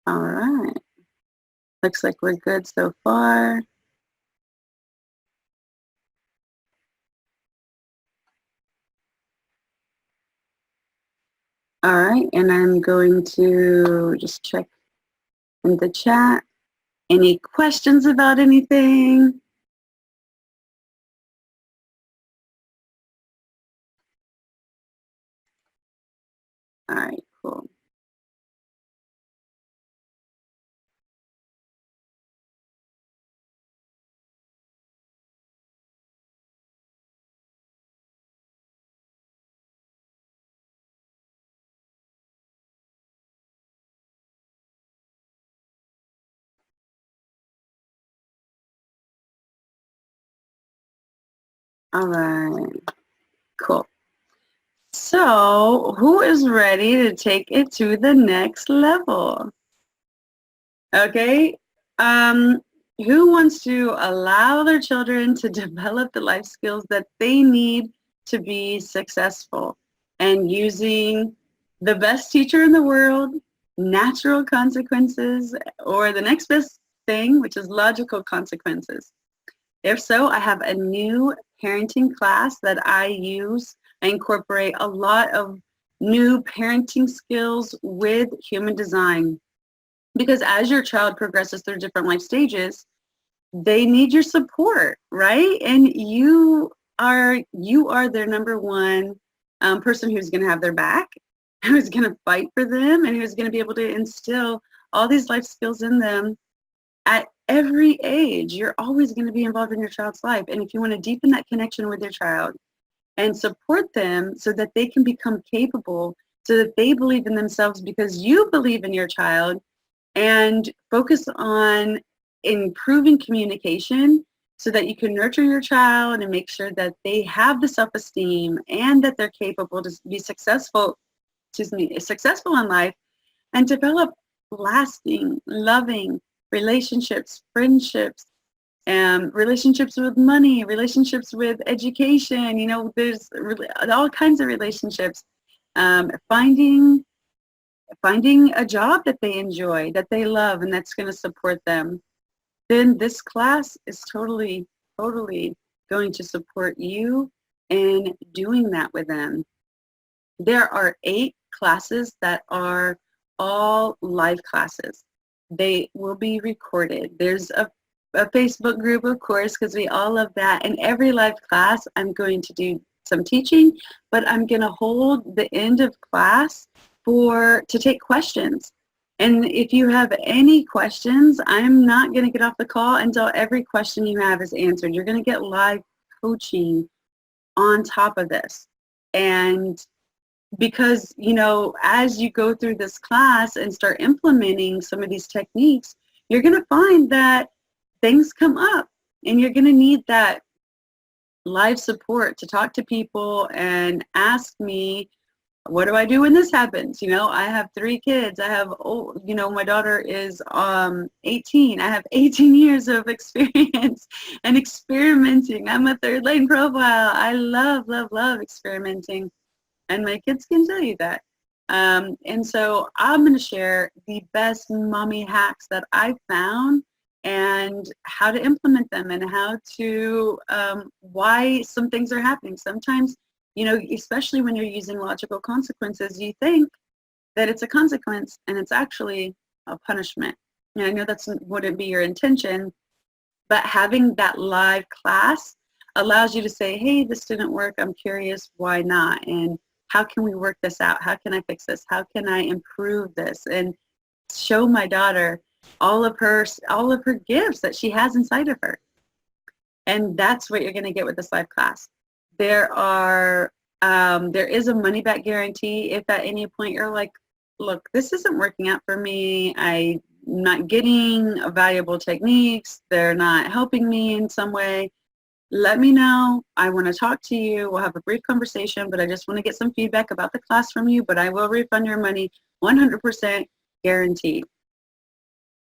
All right. Looks like we're good so far. All right, and I'm going to just check in the chat. Any questions about anything? All right, cool. All right, cool. So who is ready to take it to the next level? Okay. Who wants to allow their children to develop the life skills that they need to be successful, and using the best teacher in the world, natural consequences, or the next best thing, which is logical consequences? If so, I have a new parenting class that I use. I incorporate a lot of new parenting skills with human design. Because as your child progresses through different life stages, they need your support, right? And you are their number one person who's going to have their back, who's going to fight for them, and who's going to be able to instill all these life skills in them at every age. You're always going to be involved in your child's life. And if you want to deepen that connection with your child and support them so that they can become capable, so that they believe in themselves because you believe in your child, and focus on improving communication so that you can nurture your child and make sure that they have the self-esteem and that they're capable to be successful in life, and develop lasting, loving relationships, friendships, relationships with money, relationships with education. There's all kinds of relationships. Finding a job that they enjoy, that they love, and that's going to support them. Then this class is totally, totally going to support you in doing that with them. There are 8 classes that are all live classes. They will be recorded. There's a Facebook group, of course, because we all love that. And every live class, I'm going to do some teaching, but I'm going to hold the end of class to take questions. And if you have any questions, I'm not going to get off the call until every question you have is answered. You're going to get live coaching on top of this. And because, as you go through this class and start implementing some of these techniques, you're going to find that things come up and you're going to need that live support to talk to people and ask me, what do I do when this happens? I have 3 kids. I have, my daughter is 18. I have 18 years of experience and experimenting. I'm a 3rd lane profile. I love, love, love experimenting. And my kids can tell you that. And so I'm going to share the best mommy hacks that I've found and how to implement them and how to, why some things are happening. Sometimes, especially when you're using logical consequences, you think that it's a consequence and it's actually a punishment. And I know that's wouldn't be your intention, but having that live class allows you to say, hey, this didn't work. I'm curious, why not? And how can we work this out? How can I fix this? How can I improve this? And show my daughter all of her gifts that she has inside of her. And that's what you're going to get with this live class. There is a money back guarantee if at any point you're like, look, this isn't working out for me. I'm not getting valuable techniques. They're not helping me in some way. Let me know. I want to talk to you. We'll have a brief conversation, but I just want to get some feedback about the class from you, but I will refund your money 100% guaranteed.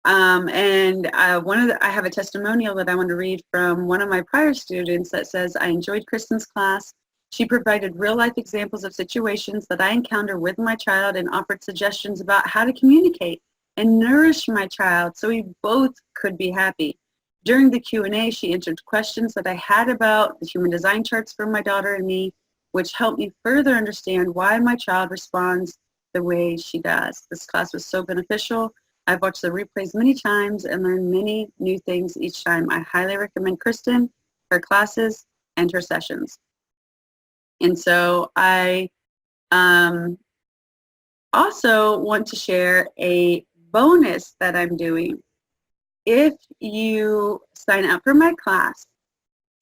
I have a testimonial that I want to read from one of my prior students that says, I enjoyed Kristin's class. She provided real-life examples of situations that I encounter with my child and offered suggestions about how to communicate and nourish my child so we both could be happy. During the Q&A, she answered questions that I had about the human design charts for my daughter and me, which helped me further understand why my child responds the way she does. This class was so beneficial. I've watched the replays many times and learned many new things each time. I highly recommend Kristin, her classes, and her sessions. And so I also want to share a bonus that I'm doing. If you sign up for my class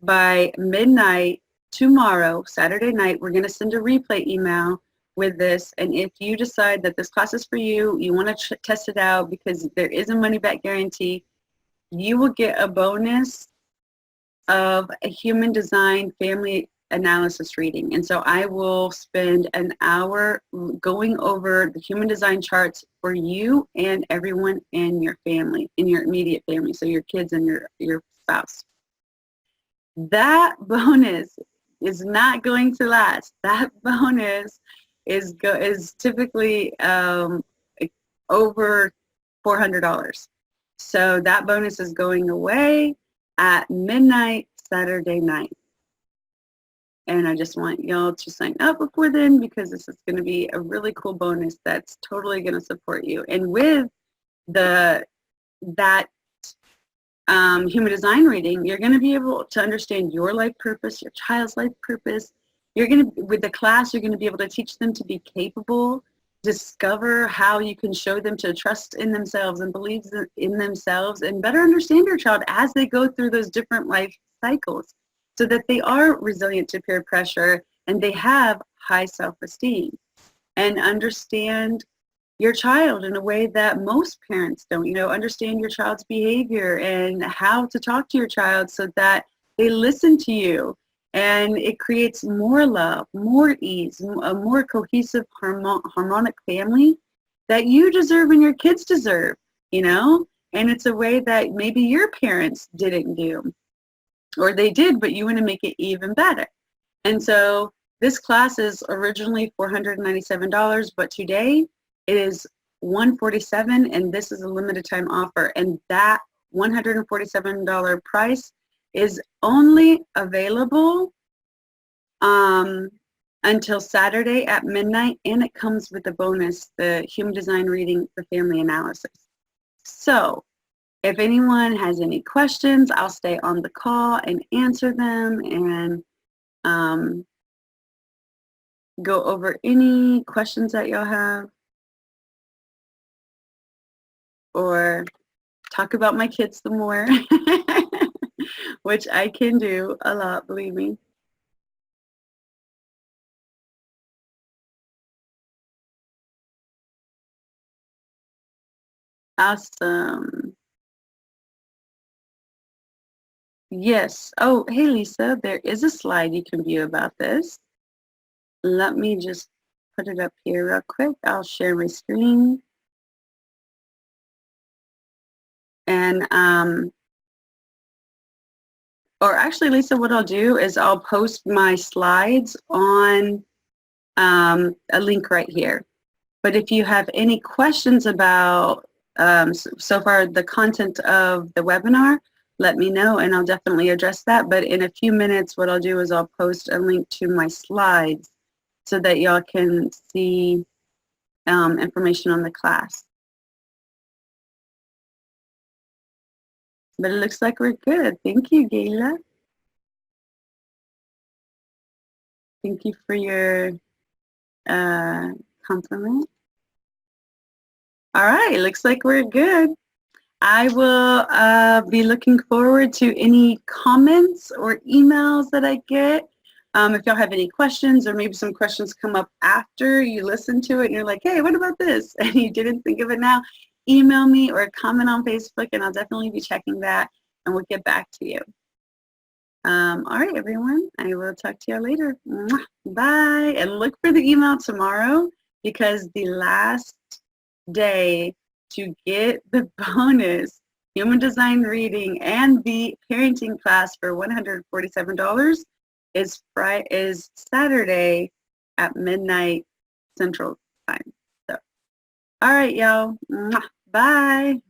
by midnight tomorrow, Saturday night, we're going to send a replay email with this. And if you decide that this class is for you, you want to test it out because there is a money back guarantee, you will get a bonus of a human design family analysis reading. And so I will spend an hour going over the human design charts for you and everyone in your family, in your immediate family, so your kids and your spouse. That bonus is not going to last. That bonus is typically over $400. So that bonus is going away at midnight Saturday night. And I just want y'all to sign up before then because this is going to be a really cool bonus that's totally going to support you. And with that human design reading, you're going to be able to understand your life purpose, your child's life purpose. With the class, you're going to be able to teach them to be capable, discover how you can show them to trust in themselves and believe in themselves and better understand your child as they go through those different life cycles so that they are resilient to peer pressure and they have high self-esteem and understand your child in a way that most parents don't, understand your child's behavior and how to talk to your child so that they listen to you. And it creates more love, more ease, a more cohesive, harmonic family. that you deserve and your kids deserve, you know? And it's a way that maybe your parents didn't do, or they did, but you want to make it even better. And so this class is originally $497, but today it is $147, and this is a limited time offer. And that $147 price is only available until Saturday at midnight, and it comes with a bonus, the Human Design Reading for Family Analysis. So if anyone has any questions, I'll stay on the call and answer them, and go over any questions that y'all have, or talk about my kids some more, which I can do a lot, believe me. Awesome. Yes. Oh, hey, Lisa, there is a slide you can view about this. Let me just put it up here real quick. I'll share my screen. And, or actually, Lisa, what I'll do is I'll post my slides on a link right here. But if you have any questions about so far the content of the webinar, let me know and I'll definitely address that. But in a few minutes, what I'll do is I'll post a link to my slides so that y'all can see information on the class. But it looks like we're good. Thank you, Gayla. Thank you for your compliment. All right, it looks like we're good. I will be looking forward to any comments or emails that I get. If y'all have any questions, or maybe some questions come up after you listen to it and you're like, hey, what about this? And you didn't think of it now, email me or comment on Facebook and I'll definitely be checking that and we'll get back to you. All right, everyone, I will talk to you later. Bye. And look for the email tomorrow, because the last day to get the bonus Human Design Reading and the parenting class for $147 is Saturday at midnight Central Time. So, all right, y'all. Bye.